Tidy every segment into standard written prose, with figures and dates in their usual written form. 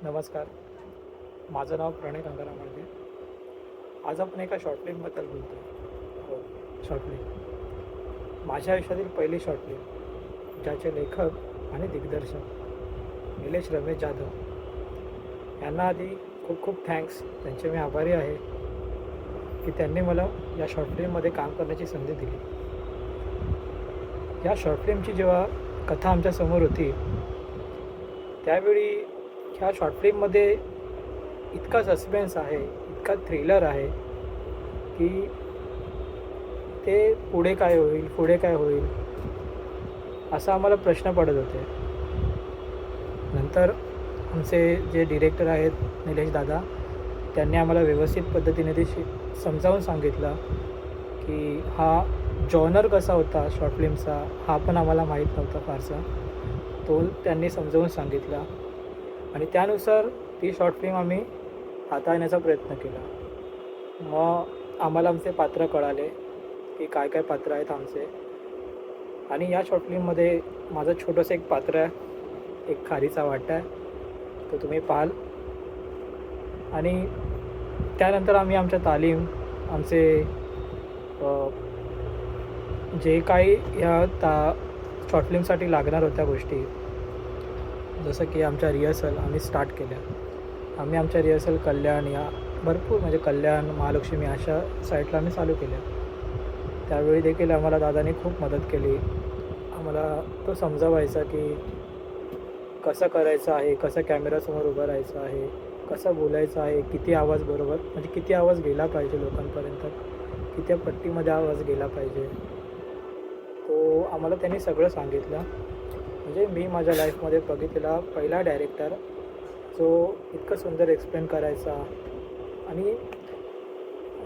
नमस्कार. माझं नाव प्रणय गंगाराम आहे. आज आपण एका शॉर्ट फिल्मबद्दल बोलतो आहे. हो, शॉर्ट फिल्म. माझ्या आयुष्यातील पहिली शॉर्ट फिल्म, ज्याचे लेखक आणि दिग्दर्शक निलेश रमेश जाधव यांना आधी खूप खूप थँक्स. त्यांचे मी आभारी आहे की त्यांनी मला या शॉर्ट फिल्ममध्ये काम करण्याची संधी दिली. या शॉर्ट फिल्मची जेव्हा कथा आमच्यासमोर होती, त्यावेळी ह्या शॉर्ट फिल्ममध्ये इतका सस्पेन्स आहे, इतका थ्रिलर आहे की ते पुढे काय होईल, पुढे काय होईल, असा आम्हाला प्रश्न पडत होते. नंतर आमचे जे डिरेक्टर आहेत निलेश दादा, त्यांनी आम्हाला व्यवस्थित पद्धतीने ते समजावून सांगितलं की हा जॉनर कसा होता शॉर्ट फिल्मचा, हा पण आम्हाला माहीत नव्हता फारसा. तो त्यांनी समजावून सांगितला आणि त्यानुसार ती शॉर्ट फिल्म आम्ही हाताळण्याचा प्रयत्न केला. मग आम्हाला आमचे पात्र कळाले की काय काय पात्र आहेत आमचे. आणि या शॉर्ट फिल्ममध्ये माझं छोटंसं एक पात्र आहे, एक खारीचा वाटा आहे, तो तुम्ही पाहाल. आणि त्यानंतर आम्ही आमच्या तालीम, आमचे जे काही ह्या शॉर्ट फिल्मसाठी लागणार होत्या गोष्टी, जसं की आमच्या रिहर्सल आम्ही स्टार्ट केल्या. आम्ही आमच्या रिहर्सल कल्याण या भरपूर म्हणजे कल्याण, महालक्ष्मी अशा साईटला आम्ही चालू केल्या. त्यावेळी देखील आम्हाला दादाने खूप मदत केली. आम्हाला तो समजावायचा की कसं करायचं आहे, कसं कॅमेरासमोर उभं राहायचं आहे, कसं बोलायचं आहे, किती आवाज बरोबर म्हणजे किती आवाज गेला पाहिजे लोकांपर्यंत, किती पट्टीमध्ये आवाज गेला पाहिजे, तो आम्हाला त्यांनी सगळं सांगितलं. म्हणजे मी माझ्या लाईफमध्ये बघितलेला पहिला डायरेक्टर जो इतकं सुंदर एक्सप्लेन करायचा. आणि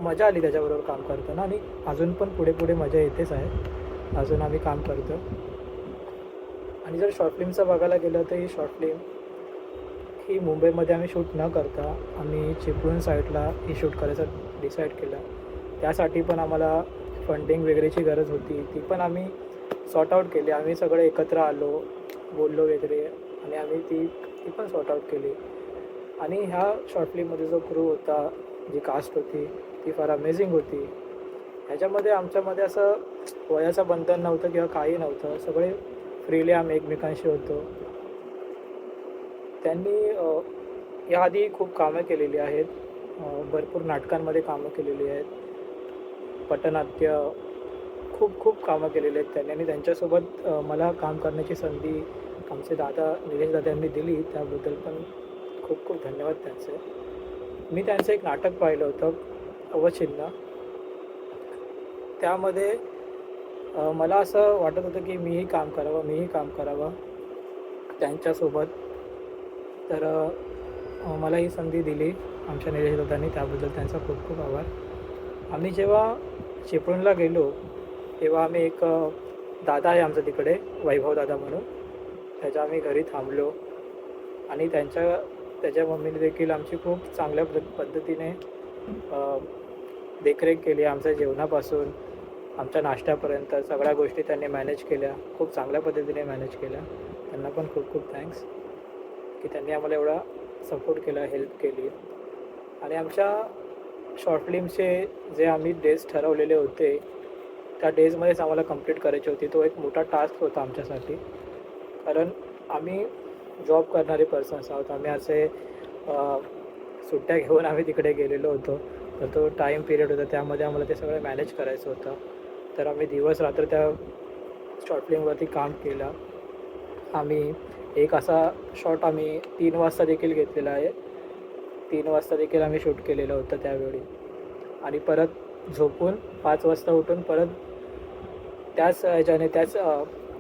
मजा आली त्याच्याबरोबर काम करताना आणि अजून पण पुढे पुढे मजा येतेच आहे. अजून आम्ही काम करतो. आणि जर शॉर्ट फिल्मचं बघायला गेलं तर ही शॉर्ट फिल्म ही मुंबईमध्ये आम्ही शूट न करता आम्ही चिपळूण साईडला ही शूट करायचं डिसाईड केलं. त्यासाठी पण आम्हाला फंडिंग वगैरेची गरज होती, ती पण आम्ही सॉर्ट आऊट केली. आम्ही सगळे एकत्र आलो, बोललो वगैरे आणि आम्ही ती पण सॉर्ट आऊट केली. आणि ह्या शॉर्ट फिल्ममध्ये जो क्रू होता, जी कास्ट होती, ती फार अमेझिंग होती. ह्याच्यामध्ये आमच्यामध्ये असं वयाचं बंधन नव्हतं किंवा काही नव्हतं. सगळे फ्रीली आम्ही एकमेकांशी होतो. त्यांनी याआधी खूप कामं केलेली आहेत. भरपूर नाटकांमध्ये कामं केलेली आहेत. पटनाट्य खूप खूप कामं केलेली आहेत त्यांनी. आणि त्यांच्यासोबत मला काम करण्याची संधी आमचे दादा निलेश दादा यांनी दिली, त्याबद्दल पण खूप खूप धन्यवाद त्यांचे. मी त्यांचं एक नाटक पाहिलं होतं, अवचिन्ह. त्यामध्ये मला असं वाटत होतं की मीही काम करावं त्यांच्यासोबत. तर मला ही संधी दिली आमच्या निलेश दादांनी, त्याबद्दल त्यांचा खूप खूप आभार. आम्ही जेव्हा चिपळूणला गेलो तेव्हा आम्ही एक दादा आहे आमच्या तिकडे, वैभव दादा म्हणून, त्याच्या आम्ही घरी थांबलो. आणि त्याच्या मम्मीने देखील आमची खूप चांगल्या पद्धतीने देखरेख केली. आमच्या जेवणापासून आमच्या नाश्त्यापर्यंत सगळ्या गोष्टी त्यांनी मॅनेज केल्या, खूप चांगल्या पद्धतीने मॅनेज केल्या. त्यांना पण खूप खूप थँक्स की त्यांनी आम्हाला एवढा सपोर्ट केला, हेल्प केली. आणि आमच्या शॉर्ट फिल्मचे जे आम्ही डेज ठरवलेले होते, त्या डेजमध्येच आम्हाला कंप्लीट करायची होती. तो एक मोठा टास्क होता आमच्यासाठी, कारण आम्ही जॉब करणारे पर्सन्स आहोत. आम्ही असे सुट्ट्या घेऊन आम्ही तिकडे गेलेलो होतो. तर तो टाईम पिरियड होता, त्यामध्ये आम्हाला ते सगळं मॅनेज करायचं होतं. तर आम्ही दिवस रात्र त्या शॉर्ट फिल्मवरती काम केलं. आम्ही एक असा शॉट आम्ही 3 वाजता देखील घेतलेला आहे. 3 वाजता देखील आम्ही शूट केलेलं होतं त्यावेळी. आणि परत झोपून 5 वाजता उठून परत त्याच ह्याच्याने, त्याच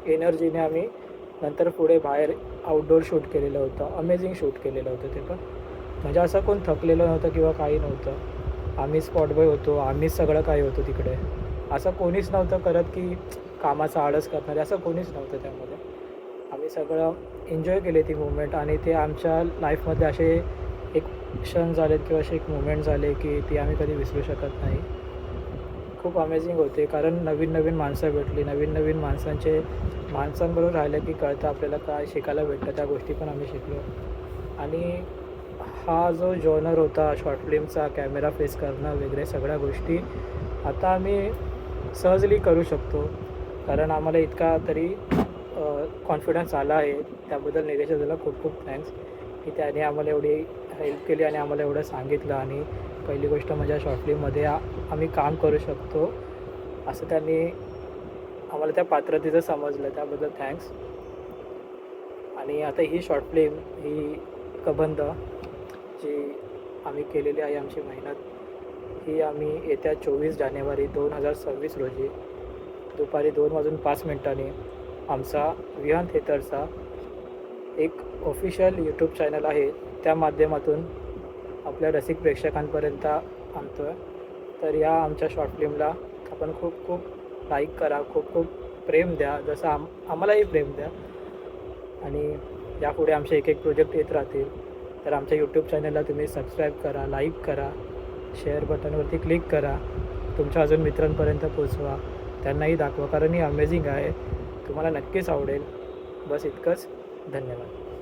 एनर्जीने आम्ही नंतर पुढे बाहेर आउटडोअर शूट केलेलं होतं. अमेझिंग शूट केलेलं होतं ते पण. म्हणजे असं कोण थकलेलं नव्हतं किंवा काही नव्हतं. आम्ही स्पॉट बॉय होतो, आम्हीच सगळं काही होतो तिकडे. असं कोणीच नव्हतं करत की कामाचा आळस करणारे, असं कोणीच नव्हतं त्यामध्ये. आम्ही सगळं एन्जॉय केले ती मुवमेंट. आणि ते आमच्या लाईफमध्ये असे एक क्षण झालेत किंवा असे एक मुवमेंट झाले की ती आम्ही कधी विसरू शकत नाही. खूप अमेझिंग होते, कारण नवीन नवीन माणसं भेटली. नवीन नवीन माणसांबरोबर राहिलं की कळतं आपल्याला काय शिकायला भेटतं. त्या गोष्टी पण आम्ही शिकलो. आणि हा जो जॉनर होता शॉर्ट फिल्मचा, कॅमेरा फेस करणं वगैरे सगळ्या गोष्टी आता आम्ही सहजली करू शकतो. कारण आम्हाला इतका तरी कॉन्फिडन्स आला आहे. त्याबद्दल निलेश दादाला खूप खूप थँक्स की त्याने आम्हाला एवढी हेल्प केली आणि आम्हाला एवढं सांगितलं. आणि पहिली गोष्ट म्हणजे शॉर्ट फिल्ममध्ये आम्ही काम करू शकतो असं त्यांनी आम्हाला त्या पात्रतेचं समजलं. त्याबद्दल थँक्स. आणि आता ही शॉर्ट फिल्म ही कबंध जी आम्ही केलेली आहे, आमची मेहनत ही आम्ही येत्या 24 जानेवारी 2026 रोजी दुपारी 2:05 आमचा विहान थिएटरचा एक ऑफिशियल यूट्यूब चॅनल आहे त्या माध्यमातून आपल्या रसिक प्रेक्षकांपर्यंत आणतो आहे. तर या आमच्या शॉर्ट फिल्मला आपण खूप खूप लाईक करा, खूप खूप प्रेम द्या, जसं आम्हालाही प्रेम द्या. आणि यापुढे आमचे एक एक प्रोजेक्ट येत राहतील. तर आमच्या यूट्यूब चॅनलला तुम्ही सबस्क्राईब करा, लाईक करा, शेअर बटनवरती क्लिक करा, तुमच्या अजून मित्रांपर्यंत पोचवा, त्यांनाही दाखवा, कारण ही अमेझिंग आहे, तुम्हाला नक्कीच आवडेल. बस इतकंच. धन्यवाद.